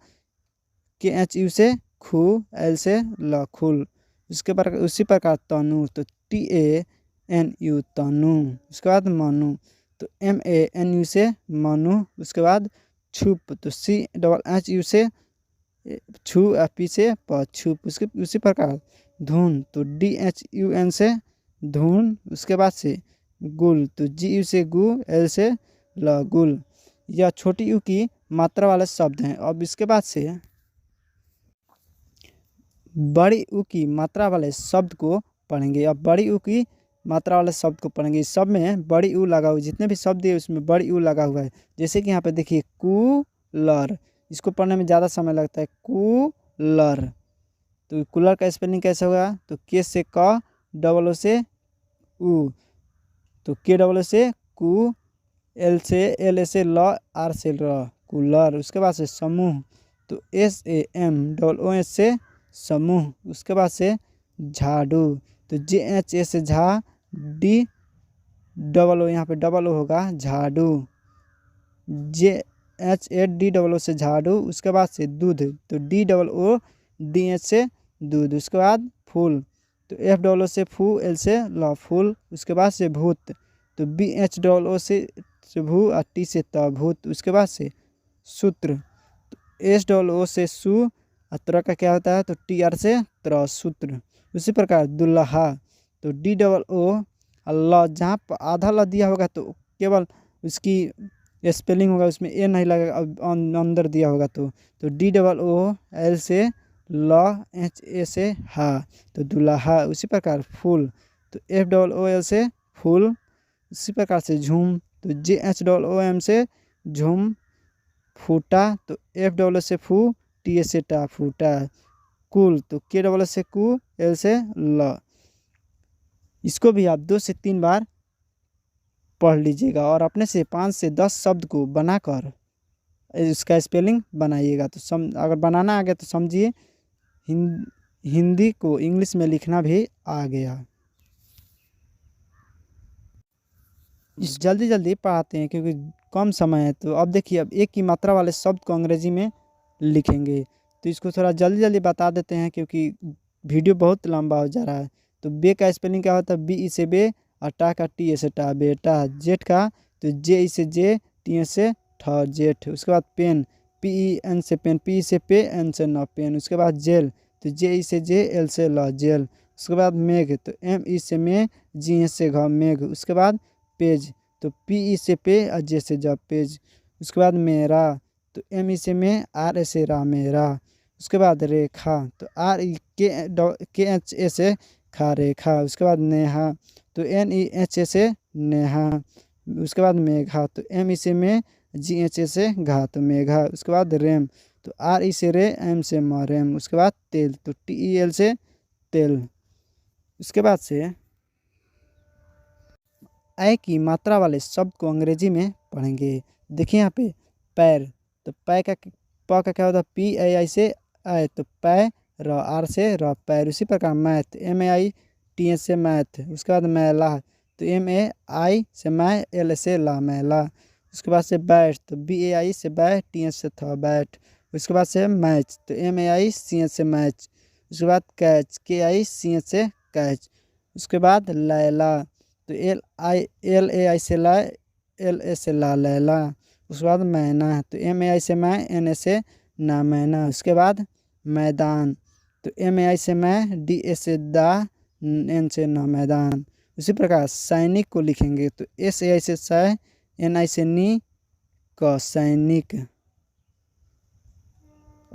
के एच यू से खू, एल से ल, खुल। उसके बाद उसी प्रकार तनु, तो टी ए MANU तनु। उसके बाद मनु तो MANU से मनु। उसके बाद छुप तो CHU से छू पी से प छुप। उसके उसी प्रकार धुन तो DHUN से धुन। उसके बाद से गुल तो GU से गु, L से ल गुल। यह छोटी यू की मात्रा वाले शब्द हैं। अब इसके बाद से बड़ी ऊ की मात्रा वाले शब्द को पढ़ेंगे। अब बड़ी ऊ की मात्रा वाले शब्द को पढ़ेंगे। इस सब में बड़ी ऊ लगा हुआ, जितने भी शब्द है उसमें बड़ी ऊ लगा हुआ है। जैसे कि यहाँ पे देखिए कूलर, इसको पढ़ने में ज़्यादा समय लगता है। कूलर तो कूलर का स्पेलिंग कैसे होगा तो के से क, डबल ओ से ऊ तो के डबल ओ से कू, एल से एल से ल, आर से र कूलर। उसके बाद से समूह तो SAM डबल ओ एस से समूह। उसके बाद से झाड़ू तो JHA से झा, D डबल ओ, यहाँ पे डबल ओ होगा झाड़ू, JHAD डबल ओ से झाड़ू। उसके बाद से दूध तो D डबल ओ DH से दूध। उसके बाद फूल तो F डबल ओ से फू, L से ल फूल। उसके बाद से भूत तो BH डबल ओ से भू और T से त भूत। उसके बाद से सूत्र तो S डबल ओ से सु और त्र का क्या होता है तो TR से त्र सूत्र। उसी प्रकार दुल्हा तो D डबल ओ ल, जहाँ पर आधा ल दिया होगा तो केवल उसकी स्पेलिंग होगा, उसमें ए नहीं लगेगा। अब अंदर दिया होगा तो D डबल ओ L से ल, HA से हा तो दुल्हा। उसी प्रकार फूल तो F डबल ओ L से फूल। उसी प्रकार से झूम तो JH डबल ओ M से झूम। फूटा तो F डबल से फू, TA से टा फूटा। कुल तो K डबल से कु, L से ल। इसको भी आप 2 से 3 बार पढ़ लीजिएगा और अपने से 5 से 10 शब्द को बनाकर इसका स्पेलिंग बनाइएगा। तो अगर बनाना आ गया तो समझिए हिंदी को इंग्लिश में लिखना भी आ गया। इस जल्दी जल्दी पढ़ाते हैं क्योंकि कम समय है। तो अब देखिए, अब एक की मात्रा वाले शब्द को अंग्रेजी में लिखेंगे तो इसको थोड़ा जल्दी जल्दी बता देते हैं क्योंकि वीडियो बहुत लंबा हो जा रहा है। तो बे का स्पेलिंग क्या होता है BE से बे और टा का TA से टा बेटा। जेठ का तो JE से जे, TS से ठ जेठ। उसके बाद पेन PEN से पेन, PE से पे, N से न पेन। उसके बाद जेल तो JE से जे, L से ल जेल। उसके बाद मेघ तो ME से में, GH से घ मेघ। उसके बाद पेज तो PE से पे और J से जब पेज। उसके बाद मेरा तो ME से में, RA से रा मेरा। उसके बाद रेखा तो REKHA से खा रेखा। उसके बाद नेहा तो NEHA से नेहा। उसके बाद मेघा तो ME से में, GHA से घा तो मेघा। उसके बाद रेम तो RE से रे, M से म रेम। उसके बाद तेल तो TEL से तेल। उसके बाद से ऐ की मात्रा वाले शब्द को अंग्रेजी में पढ़ेंगे। देखिए यहाँ पे पैर तो पै का प का क्या होता है PAI से आय तो पै, र आर से र पैर। उसी प्रकार मैथ MAITH से मैथ। उसके बाद मैला तो MAI से मै, L से ला मैला। उसके बाद से बैट तो BAI से बै, TH से थ बैट। उसके बाद से मैच तो MAICH से मैच। उसके बाद कैच KICH से कैच। उसके बाद लैला तो LAI से ला, LA से ला लैला। उसके बाद मैना तो MAI से मैं, NA से ना मैना। उसके बाद मैदान तो MAI से मैं, DA से दा, N से ना मैदान। उसी प्रकार सैनिक को लिखेंगे तो SAI से सै, NI से नी, क सैनिक।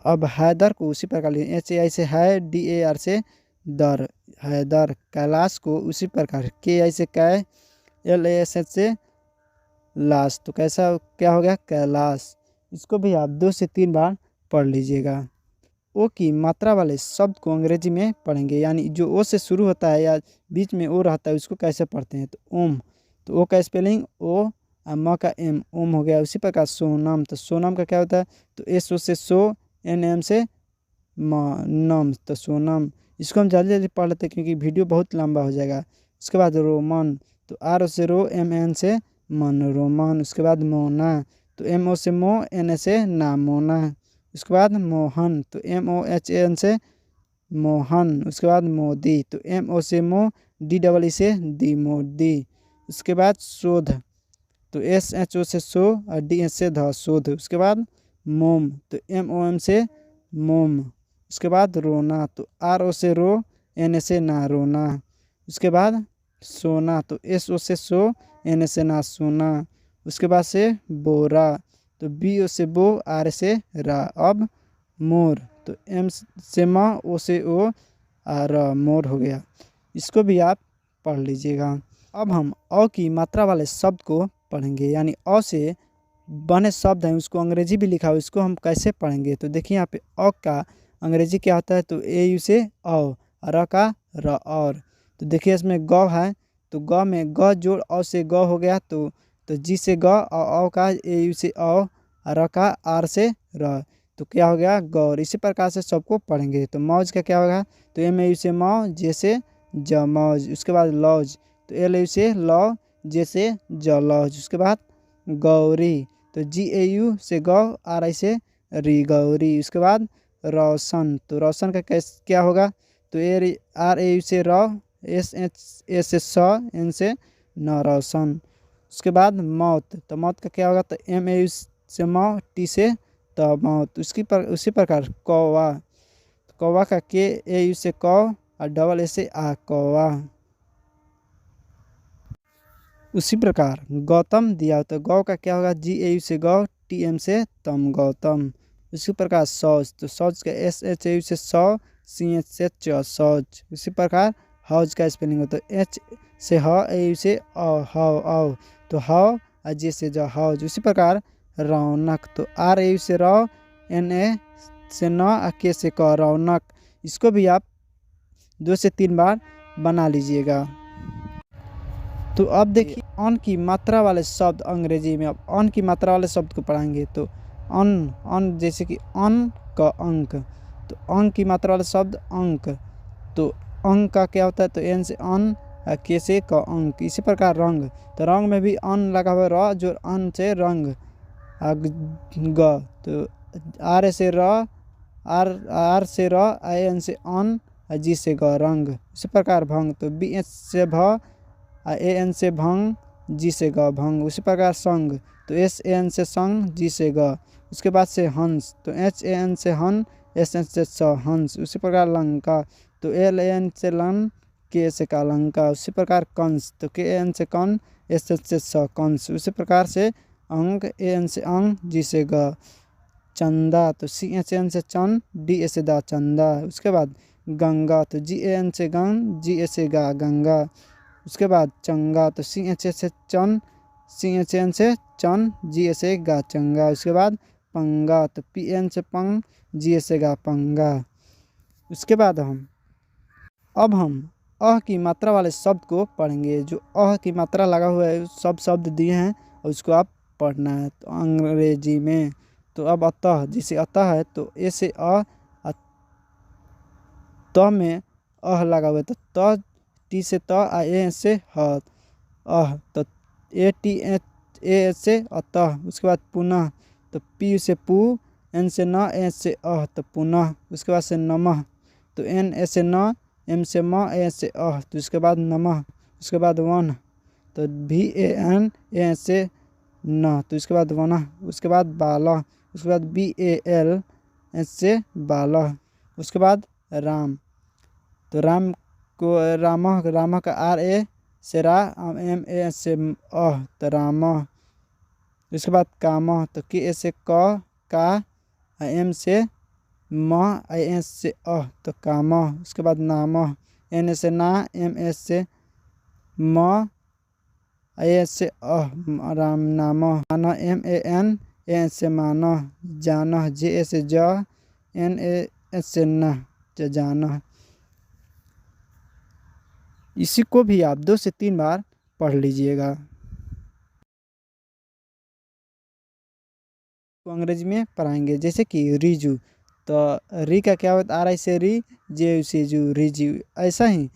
अब हैदर को उसी प्रकार लिखेंगे HAI से है, DAR से दर हैदर। कैलाश को उसी प्रकार KI से कै, LAS से लाश तो कैसा क्या हो गया कैलाश। इसको भी आप 2 से 3 बार पढ़ लीजिएगा। ओ की मात्रा वाले शब्द को अंग्रेजी में पढ़ेंगे, यानी जो ओ से शुरू होता है या बीच में ओ रहता है उसको कैसे पढ़ते हैं तो ओम तो ओ का स्पेलिंग ओ और म का एम ओम हो गया। उसी प्रकार सोनम तो सोनम का क्या होता है तो SO से सो, NM से म नम तो सोनम। इसको हम जल्दी जल्दी पढ़ लेते हैं क्योंकि वीडियो बहुत लंबा हो जाएगा। उसके बाद रोमन तो RO से रो, MN से मन रोमन। उसके बाद मोना तो MO से मो, NA से ना मोना। उसके बाद मोहन तो MOHN से मोहन। उसके बाद मोदी तो MO से मो, डी डबल ई से दी मोर दी। उसके बाद शोध, तो एस एच ओ से शो और डी एस से ध शोध। उसके बाद मोम, तो एम ओ एम से मोम। उसके बाद रोना, तो आर ओ से रो, एन ए से ना रोना। उसके बाद सोना, तो एस ओ से सो, एन ए से ना सोना। उसके बाद से बोरा, तो बी ओ से बो, आर ए से रा। अब मोर, तो एम से म, ओ से ओ, और मोर हो गया। इसको भी आप पढ़ लीजिएगा। अब हम अ की मात्रा वाले शब्द को पढ़ेंगे, यानी अ से बने शब्द हैं उसको अंग्रेजी भी लिखा हुआ, इसको हम कैसे पढ़ेंगे। तो देखिए यहाँ पे अ का अंग्रेजी क्या होता है, तो ए यू से औ, र का र और। तो देखिए इसमें ग है, तो ग में ग जोड़ अ से ग हो गया, तो जी से ग, और अ का ए यू से औ, र का आर से र, तो क्या हो गया गौर। इसी प्रकार से सबको पढ़ेंगे। तो मौज का क्या होगा, तो एम ए यू से मौ, जे से ज मौज। उसके बाद लौज, तो एल यू से लौ, जे से ज लौज। उसके बाद गौरी, तो जी ए यू से गौ, आर आई से री गौरी। उसके बाद रोशन, तो रोशन का कैसे क्या होगा, तो ए आर ए यू से रौ, एस एच ए से स, एन से न रोशन। उसके बाद मौत, तो मौत का क्या होगा, तो एम ए यू से मौ, टी से त मौत। उसी प्रकार कौवा, तो कौवा का के ए यू से कौ, और डबल ए से आ कौवा। उसी प्रकार गौतम दिया, तो गौ का क्या होगा, जी ए यू से गौ, टी एम से तम गौतम। उसी प्रकार सौज, तो सौज का एस एच ए यू से सौ, सी एच से च सौज। उसी प्रकार हौज का स्पेलिंग होता है एच से ह, ए यू से औ, हौ औ, तो हौ, और जे से ज हौज। उसी प्रकार रौनक, तो आर ए यू से रौ, एन ए से न, और के से क रौनक। इसको भी आप 2 से 3 बार बना लीजिएगा। तो अब देखिए अन की मात्रा वाले शब्द अंग्रेजी में, अब अन की मात्रा वाले शब्द को पढ़ाएंगे। तो अन, अन जैसे कि अन का अंक, तो अंक की मात्रा वाले शब्द अंक, तो अंक का क्या होता है, तो एन से अन, के से क अंक। इसी प्रकार रंग, तो रंग में भी अन लगा हुआ र, जो अन से रंग, ग, तो आर से र, आर आर से र, आई एन से अन, जी से ग रंग। इसी प्रकार भंग, तो बी एच से भ, ए एन से भंग, जी से ग भंग। उसी प्रकार संग, तो एस ए एन से संग, जी से ग। उसके बाद से हंस, तो एच ए एन से हन, एस एन से स हंस। उसी प्रकार लंका, तो एल ए एन से लन, के से का लंका। उसी प्रकार कंस, तो के एन से कन, एस एन से स कंस। उसी प्रकार से अंग, ए एन से अंग, जी से ग चंदा, तो सी एच एन से चन, डी ए से दा चंदा। उसके बाद गंगा, तो जी ए एन से गंग, जी ए से गा गंगा। उसके बाद चंगा, तो सी एच ए से चन, सी एच एन से चन, जी ए से गा चंगा। उसके बाद पंगा, तो पी एन से पंग, जी ए से गा पंगा। उसके बाद अब हम अह की मात्रा वाले शब्द को पढ़ेंगे। जो अह की मात्रा लगा हुआ है सब शब्द दिए हैं और उसको आप पढ़ना है तो अंग्रेजी में। तो अब अतः, जैसे अतः है तो ए से त में अह लगा हुआ है, तो त, टी से त, आ ए से ह, अह, तो ए टी ए से अतः। उसके बाद पुनः, तो पी से पू, एन से न, ए से अह, तो पुनः। उसके बाद से नमः, तो एन ए से न, एम से म, ए से अह, तो उसके बाद नमः। उसके बाद वन, तो भी ए एन, ए से न, तो इसके बाद वनः। उसके बाद बालह, उसके बाद बी ए एल, एस से बालह। उसके बाद राम, तो राम को रामः, रामः का आर ए से रा, एम ए से अह, तो रामः। उसके बाद कामः, तो के ए से क, का, एम से म, आई एस से अह, तो कामः। उसके बाद नामः, एन ए से ना, एम ए से म, आई एस से अह, राम नामः। मानः, एम ए एन, ए से मानः। जानः, जे ए से ज, एन ए एस से न, जानः। इसी को भी आप 2 से 3 बार पढ़ लीजिएगा। तो अंग्रेजी में पढ़ाएंगे, जैसे कि रिजू, तो री का क्या होता है, आर आई से री, जे से जू, रिजू। ऐसा ही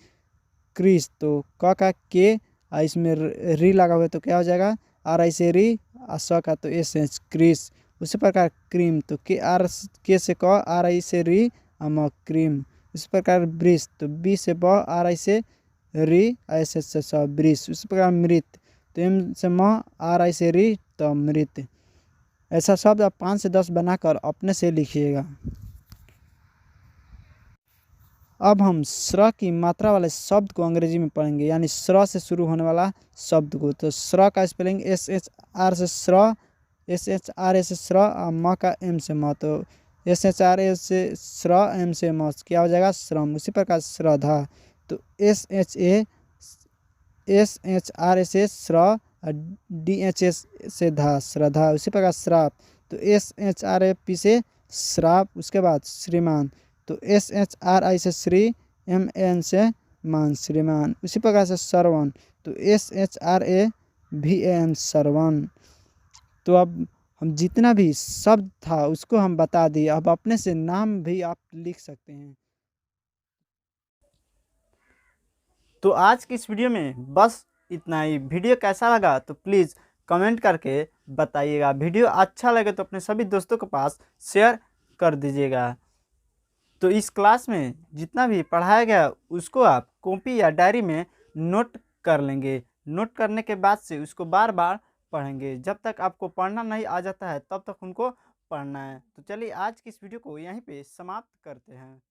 क्रिस, तो क का के, इसमें री लगा हुआ है तो क्या हो जाएगा, आर आई से री, स का तो एस एच क्रिस। उसी प्रकार क्रीम, तो के आर के से क, आर आई से री, म क्रीम। इस प्रकार ब्रिज, तो बी से ब, आर आई से री, ऐसे से स वृष। उसी प्रकार मृत, तो एम से म, आर आई से री, तो मृत। ऐसा शब्द आप 5 से 10 बनाकर अपने से लिखिएगा। अब हम स्र की मात्रा वाले शब्द को अंग्रेजी में पढ़ेंगे, यानी स्र से शुरू होने वाला शब्द को। तो स्र का स्पेलिंग एस एच आर से स्र, एस एच आर ए से स्र, और म का एम से म। तो एस एच आर ए से स्र, एम से म, क्या हो जाएगा श्रम। उसी प्रकार श्रद्धा, तो एस एच आर ए से स्र, और डी एच एस से धा, श्रद्धा। उसी प्रकार श्राप, तो S H R A P से श्राप। उसके बाद श्रीमान, तो एस एच आर आई से श्री, एम एन से मान, श्रीमान। उसी प्रकार से श्रवण, तो एस एच आर ए भी एन, श्रवण। तो अब हम जितना भी शब्द था उसको हम बता दिए। अब अपने से नाम भी आप लिख सकते हैं। तो आज की इस वीडियो में बस इतना ही। वीडियो कैसा लगा तो प्लीज़ कमेंट करके बताइएगा। वीडियो अच्छा लगे तो अपने सभी दोस्तों के पास शेयर कर दीजिएगा। तो इस क्लास में जितना भी पढ़ाया गया उसको आप कॉपी या डायरी में नोट कर लेंगे। नोट करने के बाद से उसको बार बार पढ़ेंगे। जब तक आपको पढ़ना नहीं आ जाता है तब तक उनको पढ़ना है। तो चलिए आज की इस वीडियो को यहीं पे समाप्त करते हैं।